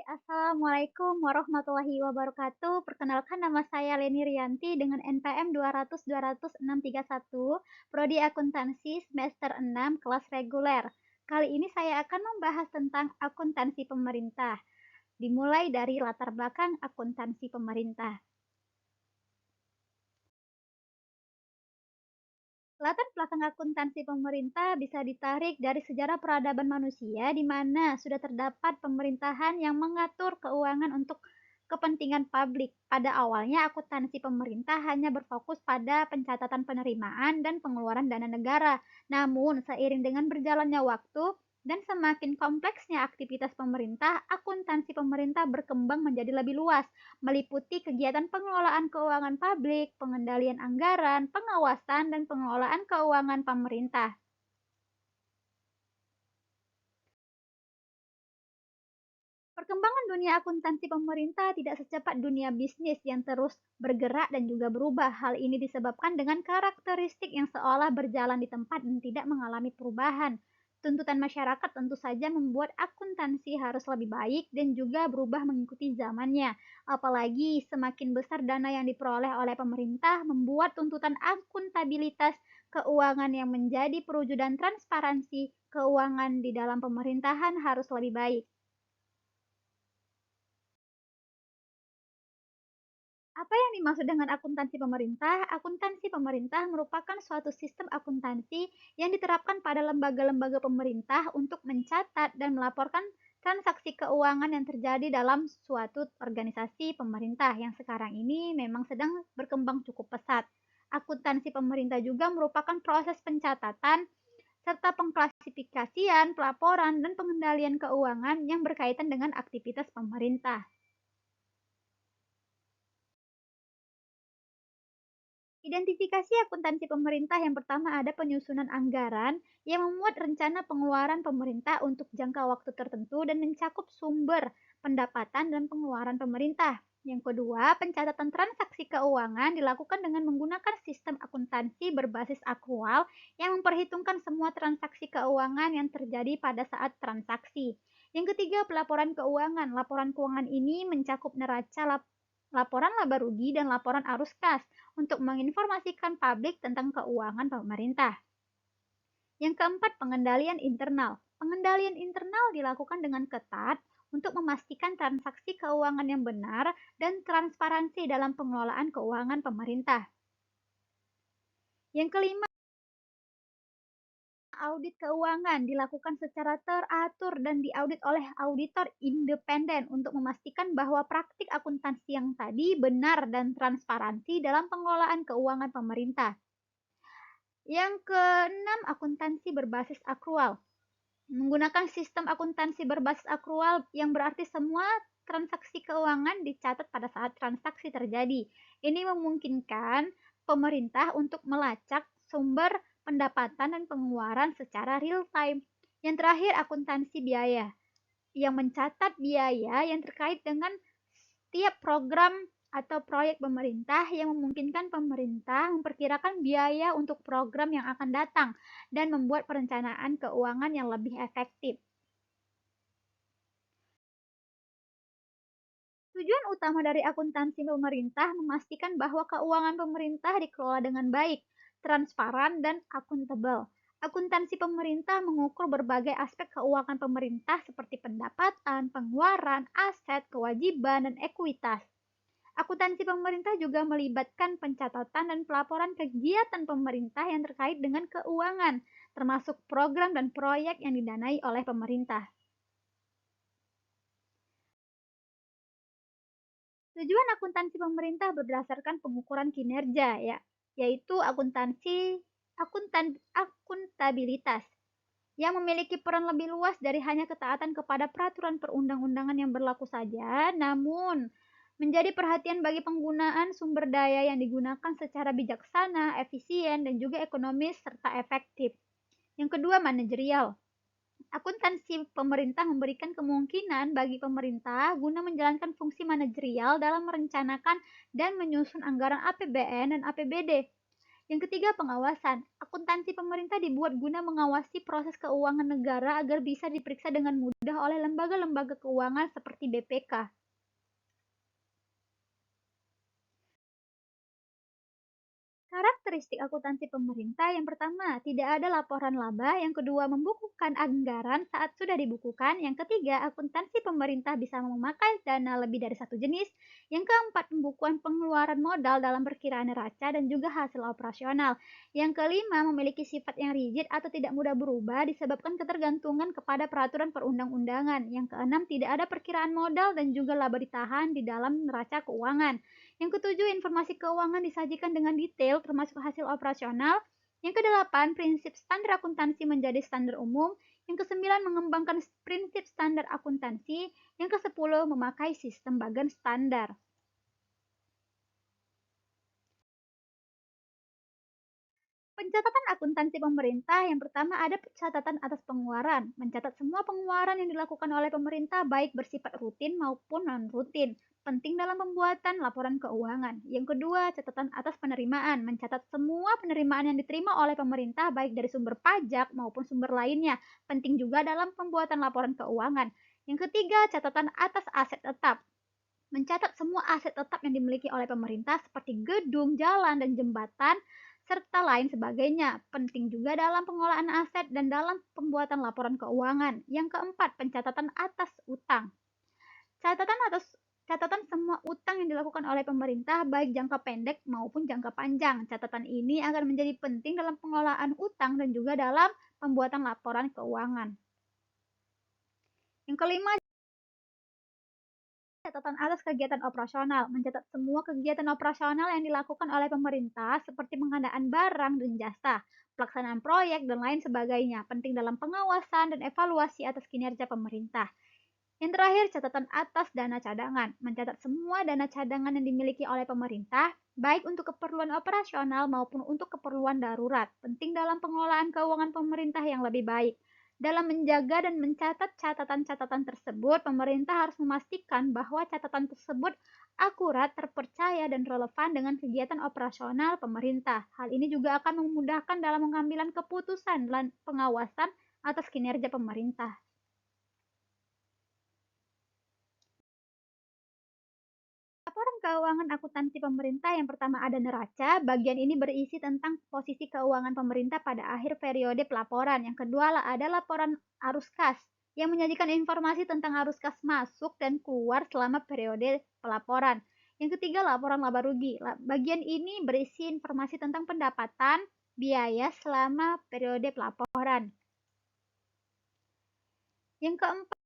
Assalamualaikum warahmatullahi wabarakatuh. Perkenalkan nama saya Leni Rianti dengan NPM 200-200-631, Prodi Akuntansi semester 6 kelas reguler. Kali ini saya akan membahas tentang akuntansi pemerintah. Dimulai dari latar belakang akuntansi pemerintah. Latar belakang akuntansi pemerintah bisa ditarik dari sejarah peradaban manusia, di mana sudah terdapat pemerintahan yang mengatur keuangan untuk kepentingan publik. Pada awalnya, akuntansi pemerintah hanya berfokus pada pencatatan penerimaan dan pengeluaran dana negara. Namun, seiring dengan berjalannya waktu, dan semakin kompleksnya aktivitas pemerintah, akuntansi pemerintah berkembang menjadi lebih luas, meliputi kegiatan pengelolaan keuangan publik, pengendalian anggaran, pengawasan, dan pengelolaan keuangan pemerintah. Perkembangan dunia akuntansi pemerintah tidak secepat dunia bisnis yang terus bergerak dan juga berubah. Hal ini disebabkan dengan karakteristik yang seolah berjalan di tempat dan tidak mengalami perubahan. Tuntutan masyarakat tentu saja membuat akuntansi harus lebih baik dan juga berubah mengikuti zamannya. Apalagi semakin besar dana yang diperoleh oleh pemerintah membuat tuntutan akuntabilitas keuangan yang menjadi perwujudan transparansi keuangan di dalam pemerintahan harus lebih baik. Apa yang dimaksud dengan akuntansi pemerintah? Akuntansi pemerintah merupakan suatu sistem akuntansi yang diterapkan pada lembaga-lembaga pemerintah untuk mencatat dan melaporkan transaksi keuangan yang terjadi dalam suatu organisasi pemerintah yang sekarang ini memang sedang berkembang cukup pesat. Akuntansi pemerintah juga merupakan proses pencatatan serta pengklasifikasian, pelaporan, dan pengendalian keuangan yang berkaitan dengan aktivitas pemerintah. Identifikasi akuntansi pemerintah yang pertama ada penyusunan anggaran yang memuat rencana pengeluaran pemerintah untuk jangka waktu tertentu dan mencakup sumber pendapatan dan pengeluaran pemerintah. Yang kedua, pencatatan transaksi keuangan dilakukan dengan menggunakan sistem akuntansi berbasis akrual yang memperhitungkan semua transaksi keuangan yang terjadi pada saat transaksi. Yang ketiga, pelaporan keuangan. Laporan keuangan ini mencakup neraca laporan laba rugi dan laporan arus kas untuk menginformasikan publik tentang keuangan pemerintah. Yang keempat, pengendalian internal. Pengendalian internal dilakukan dengan ketat untuk memastikan transaksi keuangan yang benar dan transparansi dalam pengelolaan keuangan pemerintah. Yang kelima, audit keuangan dilakukan secara teratur dan diaudit oleh auditor independen untuk memastikan bahwa praktik akuntansi yang tadi benar dan transparansi dalam pengelolaan keuangan pemerintah. Yang keenam, akuntansi berbasis akrual. Menggunakan sistem akuntansi berbasis akrual yang berarti semua transaksi keuangan dicatat pada saat transaksi terjadi. Ini memungkinkan pemerintah untuk melacak sumber pendapatan dan pengeluaran secara real time. Yang terakhir, akuntansi biaya yang mencatat biaya yang terkait dengan setiap program atau proyek pemerintah yang memungkinkan pemerintah memperkirakan biaya untuk program yang akan datang dan membuat perencanaan keuangan yang lebih efektif. Tujuan utama dari akuntansi pemerintah memastikan bahwa keuangan pemerintah dikelola dengan baik, transparan, dan akuntabel. Akuntansi pemerintah mengukur berbagai aspek keuangan pemerintah seperti pendapatan, pengeluaran, aset, kewajiban, dan ekuitas. Akuntansi pemerintah juga melibatkan pencatatan dan pelaporan kegiatan pemerintah yang terkait dengan keuangan, termasuk program dan proyek yang didanai oleh pemerintah. Tujuan akuntansi pemerintah berdasarkan pengukuran kinerja ya, yaitu akuntabilitas yang memiliki peran lebih luas dari hanya ketaatan kepada peraturan perundang-undangan yang berlaku saja, namun menjadi perhatian bagi penggunaan sumber daya yang digunakan secara bijaksana, efisien, dan juga ekonomis serta efektif. Yang kedua, manajerial. Akuntansi pemerintah memberikan kemungkinan bagi pemerintah guna menjalankan fungsi manajerial dalam merencanakan dan menyusun anggaran APBN dan APBD. Yang ketiga, pengawasan. Akuntansi pemerintah dibuat guna mengawasi proses keuangan negara agar bisa diperiksa dengan mudah oleh lembaga-lembaga keuangan seperti BPK. Karakteristik akuntansi pemerintah yang pertama, tidak ada laporan laba, yang kedua, membukukan anggaran saat sudah dibukukan, yang ketiga, akuntansi pemerintah bisa memakai dana lebih dari satu jenis, yang keempat, pembukuan pengeluaran modal dalam perkiraan neraca dan juga hasil operasional, yang kelima, memiliki sifat yang rigid atau tidak mudah berubah disebabkan ketergantungan kepada peraturan perundang-undangan, yang keenam, tidak ada perkiraan modal dan juga laba ditahan di dalam neraca keuangan. Yang ketujuh, informasi keuangan disajikan dengan detail termasuk hasil operasional. Yang kedelapan, prinsip standar akuntansi menjadi standar umum. Yang kesembilan, mengembangkan prinsip standar akuntansi. Yang kesepuluh, memakai sistem bagan standar. Pencatatan akuntansi pemerintah yang pertama ada catatan atas pengeluaran, mencatat semua pengeluaran yang dilakukan oleh pemerintah baik bersifat rutin maupun non-rutin, penting dalam pembuatan laporan keuangan. Yang kedua, catatan atas penerimaan, mencatat semua penerimaan yang diterima oleh pemerintah baik dari sumber pajak maupun sumber lainnya, penting juga dalam pembuatan laporan keuangan. Yang ketiga, catatan atas aset tetap, mencatat semua aset tetap yang dimiliki oleh pemerintah seperti gedung, jalan, dan jembatan, serta lain sebagainya. Penting juga dalam pengelolaan aset dan dalam pembuatan laporan keuangan. Yang keempat, pencatatan atas utang. Catatan atas Catatan semua utang yang dilakukan oleh pemerintah baik jangka pendek maupun jangka panjang. Catatan ini akan menjadi penting dalam pengelolaan utang dan juga dalam pembuatan laporan keuangan. Yang kelima, catatan atas kegiatan operasional, mencatat semua kegiatan operasional yang dilakukan oleh pemerintah seperti pengadaan barang dan jasa, pelaksanaan proyek, dan lain sebagainya, penting dalam pengawasan dan evaluasi atas kinerja pemerintah. Yang terakhir, catatan atas dana cadangan, mencatat semua dana cadangan yang dimiliki oleh pemerintah, baik untuk keperluan operasional maupun untuk keperluan darurat, penting dalam pengelolaan keuangan pemerintah yang lebih baik. Dalam menjaga dan mencatat catatan-catatan tersebut, pemerintah harus memastikan bahwa catatan tersebut akurat, terpercaya, dan relevan dengan kegiatan operasional pemerintah. Hal ini juga akan memudahkan dalam pengambilan keputusan dan pengawasan atas kinerja pemerintah. Laporan keuangan akuntansi pemerintah yang pertama ada neraca. Bagian ini berisi tentang posisi keuangan pemerintah pada akhir periode pelaporan. Yang kedua ada laporan arus kas yang menyajikan informasi tentang arus kas masuk dan keluar selama periode pelaporan. Yang ketiga, laporan laba rugi. Bagian ini berisi informasi tentang pendapatan, biaya selama periode pelaporan. Yang keempat,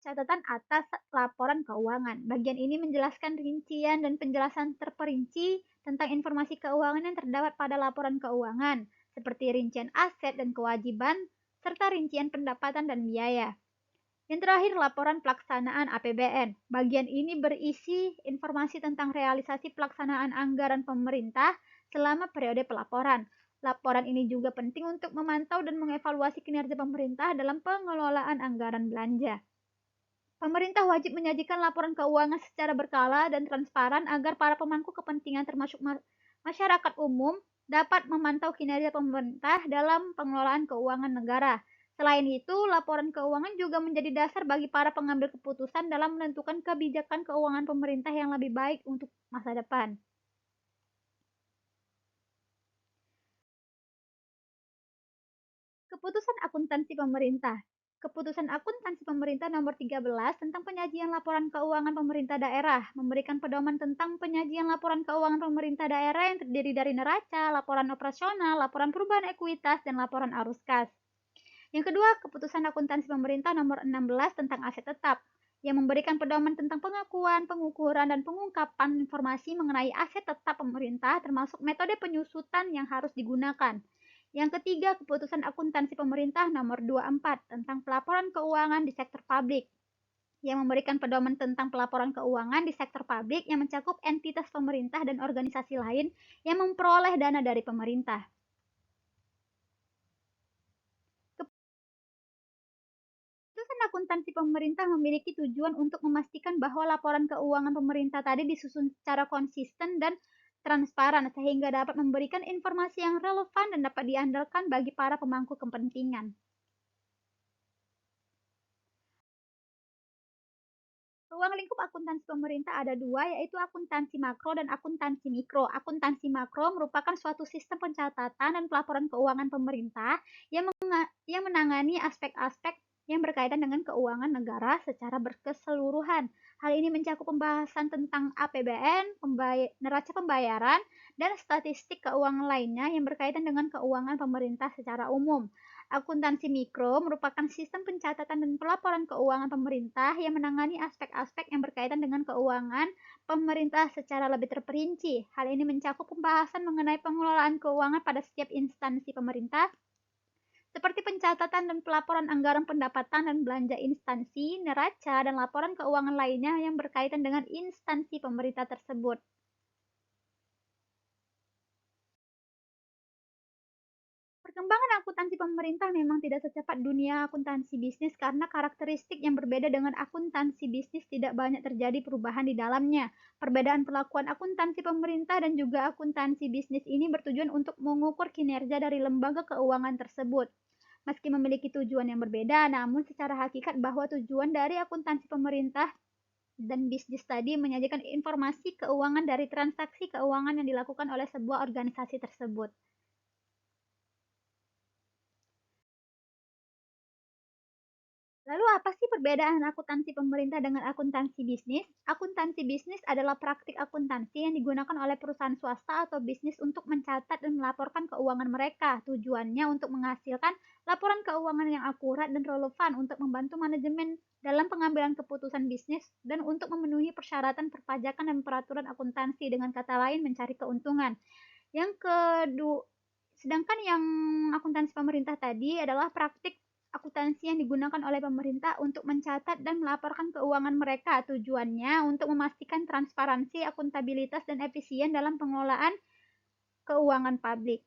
catatan atas laporan keuangan. Bagian ini menjelaskan rincian dan penjelasan terperinci tentang informasi keuangan yang terdapat pada laporan keuangan, seperti rincian aset dan kewajiban, serta rincian pendapatan dan biaya. Yang terakhir, laporan pelaksanaan APBN. Bagian ini berisi informasi tentang realisasi pelaksanaan anggaran pemerintah selama periode pelaporan. Laporan ini juga penting untuk memantau dan mengevaluasi kinerja pemerintah dalam pengelolaan anggaran belanja. Pemerintah wajib menyajikan laporan keuangan secara berkala dan transparan agar para pemangku kepentingan termasuk masyarakat umum dapat memantau kinerja pemerintah dalam pengelolaan keuangan negara. Selain itu, laporan keuangan juga menjadi dasar bagi para pengambil keputusan dalam menentukan kebijakan keuangan pemerintah yang lebih baik untuk masa depan. Keputusan akuntansi pemerintah. Keputusan akuntansi pemerintah nomor 13 tentang penyajian laporan keuangan pemerintah daerah memberikan pedoman tentang penyajian laporan keuangan pemerintah daerah yang terdiri dari neraca, laporan operasional, laporan perubahan ekuitas, dan laporan arus kas. Yang kedua, keputusan akuntansi pemerintah nomor 16 tentang aset tetap yang memberikan pedoman tentang pengakuan, pengukuran, dan pengungkapan informasi mengenai aset tetap pemerintah termasuk metode penyusutan yang harus digunakan. Yang ketiga, keputusan akuntansi pemerintah nomor 24 tentang pelaporan keuangan di sektor publik yang memberikan pedoman tentang pelaporan keuangan di sektor publik yang mencakup entitas pemerintah dan organisasi lain yang memperoleh dana dari pemerintah. Keputusan akuntansi pemerintah memiliki tujuan untuk memastikan bahwa laporan keuangan pemerintah tadi disusun secara konsisten dan transparan sehingga dapat memberikan informasi yang relevan dan dapat diandalkan bagi para pemangku kepentingan. Ruang lingkup akuntansi pemerintah ada dua, yaitu akuntansi makro dan akuntansi mikro. Akuntansi makro merupakan suatu sistem pencatatan dan pelaporan keuangan pemerintah yang menangani aspek-aspek yang berkaitan dengan keuangan negara secara berkeseluruhan. Hal ini mencakup pembahasan tentang APBN, neraca pembayaran, dan statistik keuangan lainnya yang berkaitan dengan keuangan pemerintah secara umum. Akuntansi mikro merupakan sistem pencatatan dan pelaporan keuangan pemerintah yang menangani aspek-aspek yang berkaitan dengan keuangan pemerintah secara lebih terperinci. Hal ini mencakup pembahasan mengenai pengelolaan keuangan pada setiap instansi pemerintah, seperti pencatatan dan pelaporan anggaran pendapatan dan belanja instansi, neraca, dan laporan keuangan lainnya yang berkaitan dengan instansi pemerintah tersebut. Perkembangan akuntansi pemerintah memang tidak secepat dunia akuntansi bisnis karena karakteristik yang berbeda dengan akuntansi bisnis tidak banyak terjadi perubahan di dalamnya. Perbedaan perlakuan akuntansi pemerintah dan juga akuntansi bisnis ini bertujuan untuk mengukur kinerja dari lembaga keuangan tersebut. Meski memiliki tujuan yang berbeda, namun secara hakikat bahwa tujuan dari akuntansi pemerintah dan bisnis tadi menyajikan informasi keuangan dari transaksi keuangan yang dilakukan oleh sebuah organisasi tersebut. Lalu apa sih perbedaan akuntansi pemerintah dengan akuntansi bisnis? Akuntansi bisnis adalah praktik akuntansi yang digunakan oleh perusahaan swasta atau bisnis untuk mencatat dan melaporkan keuangan mereka. Tujuannya untuk menghasilkan laporan keuangan yang akurat dan relevan untuk membantu manajemen dalam pengambilan keputusan bisnis dan untuk memenuhi persyaratan perpajakan dan peraturan akuntansi, dengan kata lain mencari keuntungan. Yang kedua, sedangkan yang akuntansi pemerintah tadi adalah praktik akuntansi yang digunakan oleh pemerintah untuk mencatat dan melaporkan keuangan mereka. Tujuannya untuk memastikan transparansi, akuntabilitas, dan efisien dalam pengelolaan keuangan publik.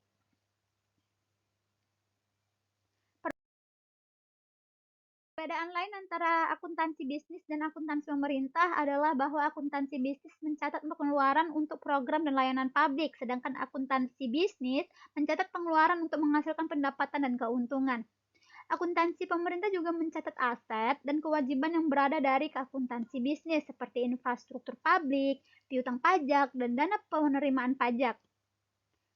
Perbedaan lain antara akuntansi bisnis dan akuntansi pemerintah adalah bahwa akuntansi bisnis mencatat pengeluaran untuk program dan layanan publik, sedangkan akuntansi bisnis mencatat pengeluaran untuk menghasilkan pendapatan dan keuntungan. Akuntansi pemerintah juga mencatat aset dan kewajiban yang berada dari akuntansi bisnis, seperti infrastruktur publik, piutang pajak, dan dana penerimaan pajak.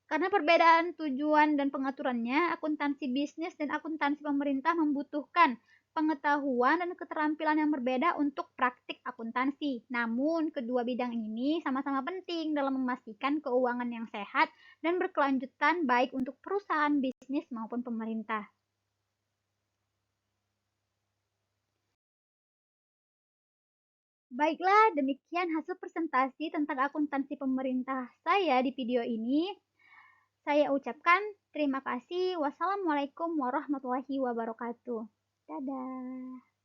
Karena perbedaan tujuan dan pengaturannya, akuntansi bisnis dan akuntansi pemerintah membutuhkan pengetahuan dan keterampilan yang berbeda untuk praktik akuntansi. Namun, kedua bidang ini sama-sama penting dalam memastikan keuangan yang sehat dan berkelanjutan baik untuk perusahaan bisnis maupun pemerintah. Baiklah, demikian hasil presentasi tentang akuntansi pemerintah saya di video ini. Saya ucapkan terima kasih. Wassalamualaikum warahmatullahi wabarakatuh. Dadah.